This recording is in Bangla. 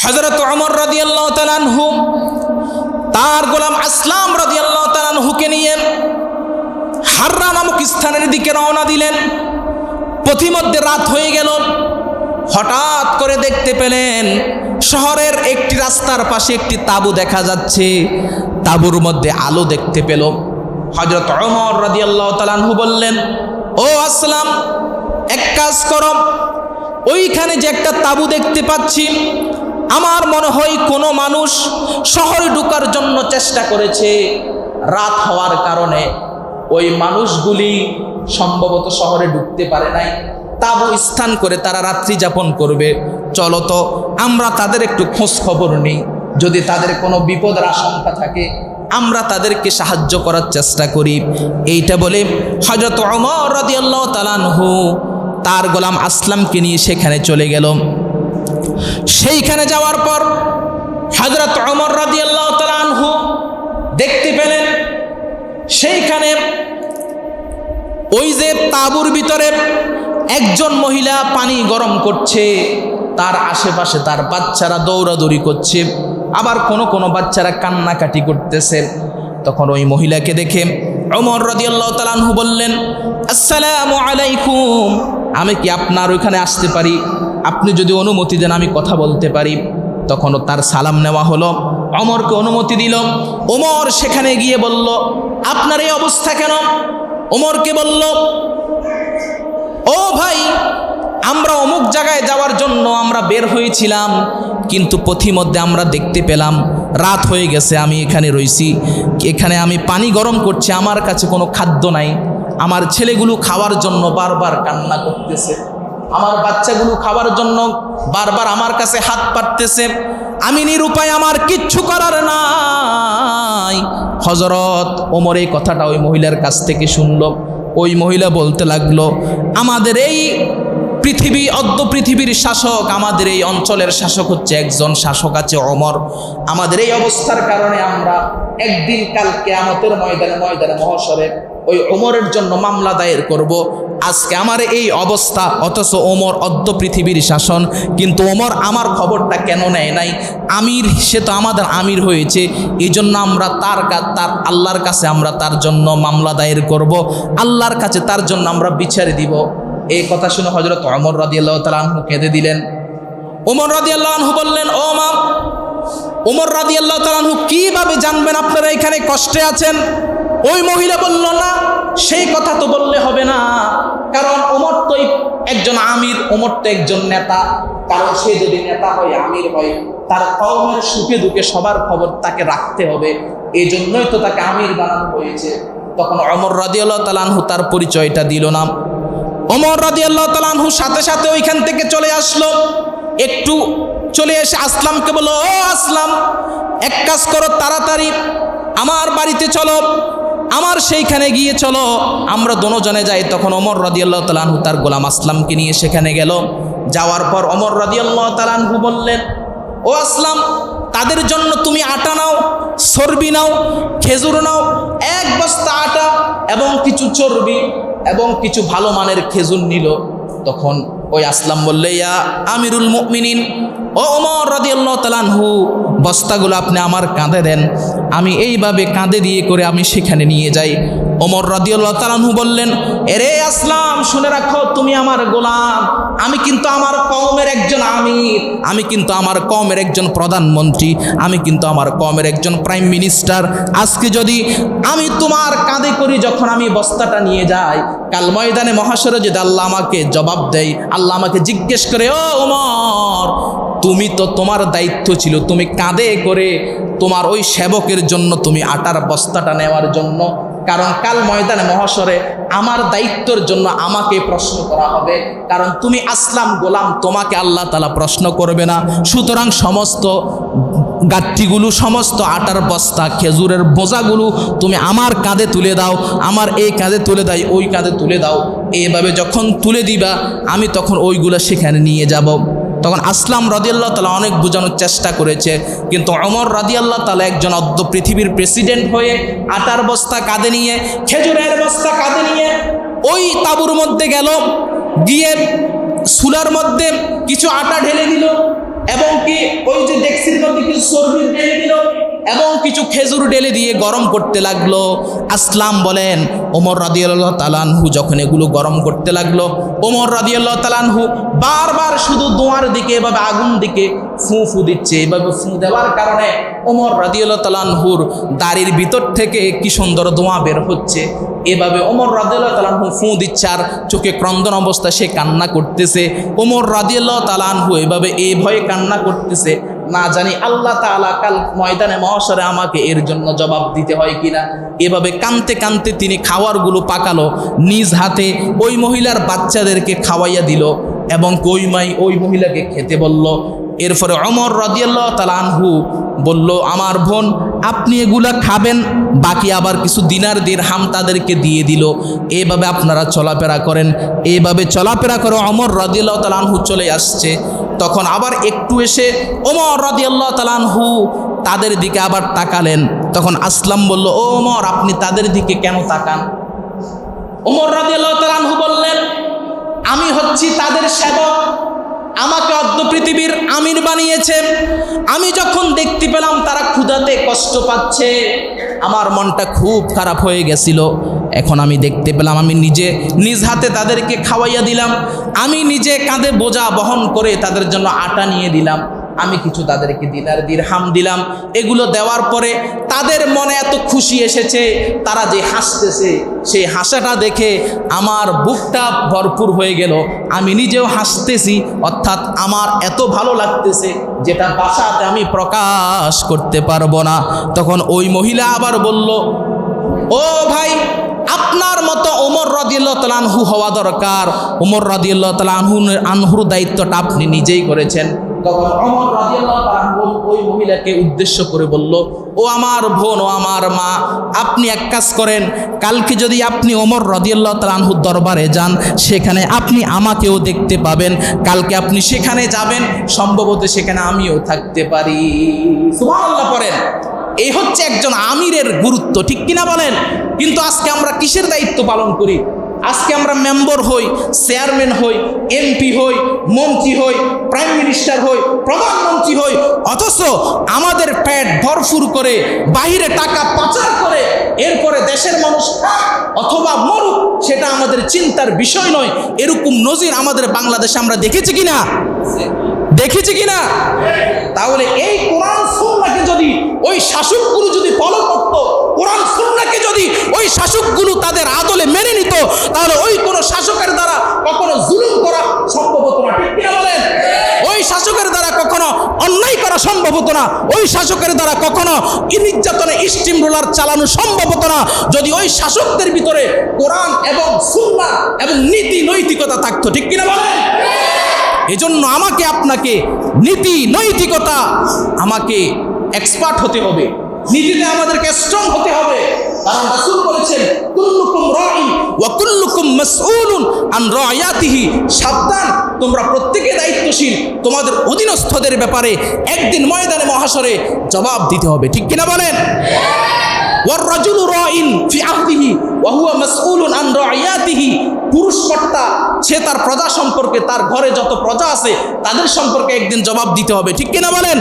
হযরত ওমর রাদিয়াল্লাহু তাআলা আনহু তার গোলাম আসলাম রাদিয়াল্লাহু তাআলা আনহুকে নিয়ে হাররা নামক স্থানের দিকে রওনা দিলেন। পথিমধ্যে রাত হয়ে গেল। হঠাৎ করে দেখতে পেলেন শহরের একটি রাস্তার পাশে একটি তাঁবু দেখা যাচ্ছে। তাঁবুর মধ্যে আলো দেখতে পেল। হযরত ওমর রাদিয়াল্লাহু তাআলা আনহু বললেন, ও আসলাম, এক কাজ করো, ওইখানে যে একটা তাঁবু দেখতে পাচ্ছি, আমার মনে হয় কোনো মানুষ শহরে ঢোকার জন্য চেষ্টা করেছে। রাত হওয়ার কারণে ওই মানুষগুলি সম্ভবত শহরে ঢুকতে পারে নাই, তাঁবু স্থান করে তারা রাত্রি যাপন করবে। চলো তো আমরা তাদের একটু খোঁজ খবর নিই, যদি তাদের কোনো বিপদের আশঙ্কা থাকে আমরা তাদেরকে সাহায্য করার চেষ্টা করি। এইটা বলে হযরত ওমর রাদিয়াল্লাহু তাআলা আনহু তার গোলাম আসলামকে নিয়ে সেখানে চলে গেল। সেইখানে যাওয়ার পর হযরত ওমর রাদিয়াল্লাহু তাআলা আনহু দেখতে পেলেন সেইখানে ওই যে তাঁবুর ভিতরে একজন মহিলা পানি গরম করছে, তার আশেপাশে তার বাচ্চারা দৌড়াদৌড়ি করছে, আবার কোনো বাচ্চারা কান্নাকাটি করতেছে। তখন ওই মহিলাকে দেখে ওমর রাদিয়াল্লাহু তাআলা আনহু বললেন, আসসালামু আলাইকুম, আমি কি আপনার ওইখানে আসতে পারি? আপনি যদি অনুমতি দেন আমি কথা বলতে পারি। তখনও তার সালাম নেওয়া হলো, ওমরকে অনুমতি দিল। ওমর সেখানে গিয়ে বলল, আপনার এই অবস্থা কেন? ওমরকে বলল, ও ভাই, আমরা অমুক জায়গায় যাওয়ার জন্য আমরা বের হয়েছিলাম, কিন্তু পথিমধ্যে আমরা দেখতে পেলাম রাত হয়ে গেছে, আমি এখানে রইছি, এখানে আমি পানি গরম করছি, আমার কাছে কোনো খাদ্য নাই, আমার ছেলেগুলো খাওয়ার জন্য বারবার কান্না করতেছে, আমার বাচ্চাগুলো খাওয়ার জন্য বারবার আমার কাছে হাত পাততেছে, আমি নিরুপায়, আমার কিচ্ছু করার নাই। হযরত ওমর এই কথাটা ওই মহিলার কাছ থেকে শুনল। ওই মহিলা বলতে লাগলো, আমাদের এই পৃথিবী, অদ্য পৃথিবীর শাসক, আমাদের এই অঞ্চলের শাসক হচ্ছে একজন শাসক আছে ওমর। আমাদের এই অবস্থার কারণে আমরা একদিন কাল কিয়ামতের ময়দানে মহশরে ওই ওমরের জন্য মামলা দায়ের করব। আজকে আমার এই অবস্থা, অথচ ওমর অদ্য পৃথিবীর শাসন, কিন্তু ওমর আমার খবরটা কেন নেয় নাই? আমির, সে তো আমাদের আমির হয়েছে, এই জন্য আমরা তার আল্লাহর কাছে আমরা তার জন্য মামলা দায়ের করব, আল্লাহর কাছে তার জন্য আমরা বিচার দিব। এই কথা শুনে হযরত ওমর রাদিয়াল্লাহু তাআলা আনহু কেঁদে দিলেন। ওমর রাদিয়াল্লাহু আনহু বললেন, ও মা, ওমর রাদিয়াল্লাহু তাআলা আনহু কিভাবে জানবেন আপনারা এখানে কষ্টে আছেন? ওই মহিলা বলল, না, সেই কথা তো বললে হবে না, কারণ ওমর তো একজন আমির, ওমর তো একজন নেতা, কারণ সে যদি নেতা হয়, আমির হয়, তার কওমের সুখে দুঃখে সবার খবর তাকে রাখতে হবে, এই জন্যই তো তাকে আমির বানানো হয়েছে। তখন ওমর রাদিয়াল্লাহু তাআলা আনহু তার পরিচয়টা দিল না। ওমর রাদিয়াল্লাহু তাআলা আনহু সাথে সাথে ওইখান থেকে চলে আসলো। একটু চলে এসে আসলামকে বলল, ও আসলাম, এক কাজ করো, তাড়াতাড়ি আমার বাড়িতে চলো, আমার সেইখানে গিয়ে চলো, আমরা দুজনে যাই। তখন ওমর রাদিয়াল্লাহু তাআলা আনহু তার গোলাম আসলামকে নিয়ে সেখানে গেল। যাওয়ার পর ওমর রাদিয়াল্লাহু তাআলা আনহু বললেন, ও আসলাম, তাদের জন্য তুমি আটা নাও, চর্বি নাও, খেজুর নাও, এক বস্তা আটা এবং কিছু চর্বি এবং কিছু ভালো মানের খেজুর নিল। তখন ওই আসলাম বললে, ইয়া আমিরুল মুমিনিন, ও ওমর রাদিয়াল্লাহু তাআলা আনহু, বস্তাগুলো আপনি আমার কাঁধে দেন, আমি এইভাবে কাঁধে দিয়ে করে আমি সেখানে নিয়ে যাই। ওমর রাদিয়াল্লাহু তাআলা আনহু বললেন, এরে আসলাম, শুনে রাখো, তুমি আমার গোলাম, আমি কিন্তু আমার কওমের একজন আমির, আমি কিন্তু আমার কওমের একজন প্রধানমন্ত্রী, আমি কিন্তু আমার কওমের একজন প্রাইম মিনিস্টার। আজকে যদি আমি তোমার কাঁধে করি, যখন আমি বস্তাটা নিয়ে যাই, কাল ময়দানে মহাশরে যদি আল্লাহ আমাকে জবাব দেয়, আল্লাহ আমাকে জিজ্ঞেস করে, ও ওমর, তুমি তো, তোমার দায়িত্ব ছিল তুমি কাঁধে করে তোমার ওই সেবকের জন্য তুমি আটার বস্তাটা নেওয়ার জন্য, কারণ কাল ময়দানে মহাশরে আমার দায়িত্বের জন্য আমাকে প্রশ্ন করা হবে, কারণ তুমি আসলাম গোলাম, তোমাকে আল্লাহ তাআলা প্রশ্ন করবে না। সুতরাং সমস্ত গাঠটিগুলো, সমস্ত আটার বস্তা, খেজুরের বোঝাগুলো তুমি আমার কাঁধে তুলে দাও, আমার এই কাঁধে তুলে দাও, ওই কাঁধে তুলে দাও, এইভাবে যখন তুলে দিবা আমি তখন ওইগুলো সেখানে নিয়ে যাব। তখন আসলাম রাদিয়াল্লাহু তাআলা অনেক বোঝানোর চেষ্টা করেছে, কিন্তু ওমর রাদিয়াল্লাহু তাআলা একজন অদ্য পৃথিবীর প্রেসিডেন্ট হয়ে আটার বস্তা কাঁধে নিয়ে, খেজুরের বস্তা কাঁধে নিয়ে ওই তাঁবুর মধ্যে গেল, গিয়ে চুলার মধ্যে কিছু আটা ঢেলে দিল, এবং কি ওই যে খেজুর ঢেলে দিয়ে গরম করতে লাগলো। আসলাম বলেন ওমর রাদিয়াল্লাহু তাআলা আনহু যখন এগুলো গরম করতে লাগলো, ওমর রাদিয়াল্লাহু তাআলা আনহু বারবার শুধু ধোঁয়ার দিকে এভাবে আগুন দিকে ফু ফু দিচ্ছে। এভাবে ফু দেওয়ার কারণে ওমর রাদিয়াল্লাহু তাআলা আনহুর দাড়ির ভিতর থেকে কি সুন্দর ধোঁয়া বের হচ্ছে। এভাবে ওমর রাদিয়াল্লাহু তাআলা আনহু ফু দিচ্ছে আর চোখে ক্রন্দন অবস্থা সে কান্না করতেছে। ওমর রাদিয়াল্লাহু তাআলা আনহু এভাবে এই ভয়ে কান্না করতেছে, না জানি আল্লাহ তাআলা কাল ময়দানে মহশরে আমাকে এর জন্য জবাব দিতে হয় কিনা। এভাবে কাঁদতে কাঁদতে তিনি খাওয়ারগুলো পাকালো, নিজ হাতে ওই মহিলার বাচ্চাদেরকে খাওয়াইয়া দিল এবং ওই মহিলাকে খেতে বলল। এরপরে ওমর রাদিয়াল্লাহু তাআলা আনহু বলল, আমার বোন আপনি এগুলা খাবেন, বাকি আবার কিছু দিনার দিরহাম তাদেরকে দিয়ে দিল। এভাবে আপনারা চলাফেরা করেন। এইভাবে চলাফেরা করে ওমর রাদিয়াল্লাহু তাআলা আনহু চলে আসছে। তখন আবার একটু এসে ওমর রাদিয়াল্লাহু তাআলা আনহু তাদের দিকে আবার তাকালেন। তখন আসলাম বলল, ও ওমর আপনি তাদের দিকে কেন তাকান? ওমর রাদিয়াল্লাহু তাআলা আনহু বললেন, আমি হচ্ছি তাদের সেবক, আমাকে অর্ধ পৃথিবীর আমির বানিয়েছে। আমি যখন দেখতে পেলাম তারা ক্ষুধাতে কষ্ট পাচ্ছে, আমার মনটা খুব খারাপ হয়ে গেছিল। এখন আমি দেখতে পেলাম আমি নিজে নিজ হাতে তাদেরকে খাওয়াইয়া দিলাম, আমি নিজে কাঁধে বোঝা বহন করে তাদের জন্য আটা নিয়ে দিলাম, আমি কিছু তাদেরকে দিনার দিরহাম দিলাম। এগুলো দেওয়ার পরে তাদের মনে এত খুশি এসেছে, তারা যে হাসতেছে সেই হাসাটা দেখে আমার বুকটা ভরপুর হয়ে গেল। আমি নিজেও হাসতেছি, অর্থাৎ আমার এত ভালো লাগতেছে যেটা ভাষাতে আমি প্রকাশ করতে পারবো না। তখন ওই মহিলা আবার বলল, ও ভাই আপনার মতো ওমর রাদিয়াল্লাহু তাআলা আনহু হওয়া দরকার। ওমর রাদিয়াল্লাহু তাআলা আনহুর দায়িত্বটা আপনি নিজেই করেছেন। তখন ওমর রাদিয়াল্লাহু তাআলা আনহু ওই মহিলাকে উদ্দেশ্য করে বলল, ও আমার বোন, ও আমার মা, আপনি এক কাজ করেন, কালকে যদি আপনি ওমর রাদিয়াল্লাহু তাআলা আনহুর দরবারে যান, সেখানে আপনি আমাকেও দেখতে পাবেন। কালকে আপনি সেখানে যাবেন, সম্ভবত সেখানে আমিও থাকতে পারি। সুবহানাল্লাহ পড়েন। এই হচ্ছে একজন আমিরের গুরুত্ব, ঠিক কিনা বলেন? কিন্তু আজকে আমরা কিসের দায়িত্ব পালন করি? আজকে আমরা মেম্বার হই, চেয়ারম্যান হই, এমপি হই, মন্ত্রী হই, প্রাইম মিনিস্টার হই, প্রধানমন্ত্রী হই, অথচ আমাদের পেট ভরপুর করে বাহিরে টাকা পাচার করে এরপরে দেশের মানুষ খাক অথবা মরুক সেটা আমাদের চিন্তার বিষয় নয়। এরকম নজির আমাদের বাংলাদেশে আমরা দেখেছি কিনা? দেখেছি কিনা? তাহলে এই কোরআন সুন্নাহকে যদি ওই শাসকগুলো যদি ফলো করত, কোরআন সুন্নাহকে যদি ওই শাসকগুলো তাদের আদলে মেনে নিত, তাহলে ওই কোন শাসকের দ্বারা কখনো জুলুম করা সম্ভব হতো না, ঠিক কিনা বলেন? ওই শাসকের দ্বারা কখনো অন্যায় করা সম্ভব হতো না, ওই শাসকের দ্বারা কখনো নির্যাতনে স্টিম রোলার চালানো সম্ভব হতো না, যদি ওই শাসকদের ভিতরে কোরআন এবং সুন্নাহ এবং নীতি নৈতিকতা থাকতো, ঠিক কিনা বলেন? এজন্য আমাকে আপনাকে নীতি নৈতিকতা আমাকে এক্সপার্ট হতে হবে, নীতিতে আমাদেরকে স্ট্রং হতে হবে। কারণ রাসূল বলেছেন, কুল্লুকুম রাঈন ওয়া কুল্লুকুম মাসউলুন আন রায়াতিহি। সাবধান, তোমরা প্রত্যেকে দায়িত্বশীল, তোমাদের অধীনস্থদের ব্যাপারে একদিন ময়দানে মহাশরে জবাব দিতে হবে, ঠিক কিনা বলেন? ওয়ার রাজুলু রাঈন ফি আহদিহি ওয়া হুয়া মাসউলুন আন রায়াতিহি। পুরুষ কর্তা, সে তার প্রজা সম্পর্কে, তার ঘরে যত প্রজা আছে তাদের সম্পর্কে একদিন জবাব দিতে হবে, ঠিক কিনা বলেন?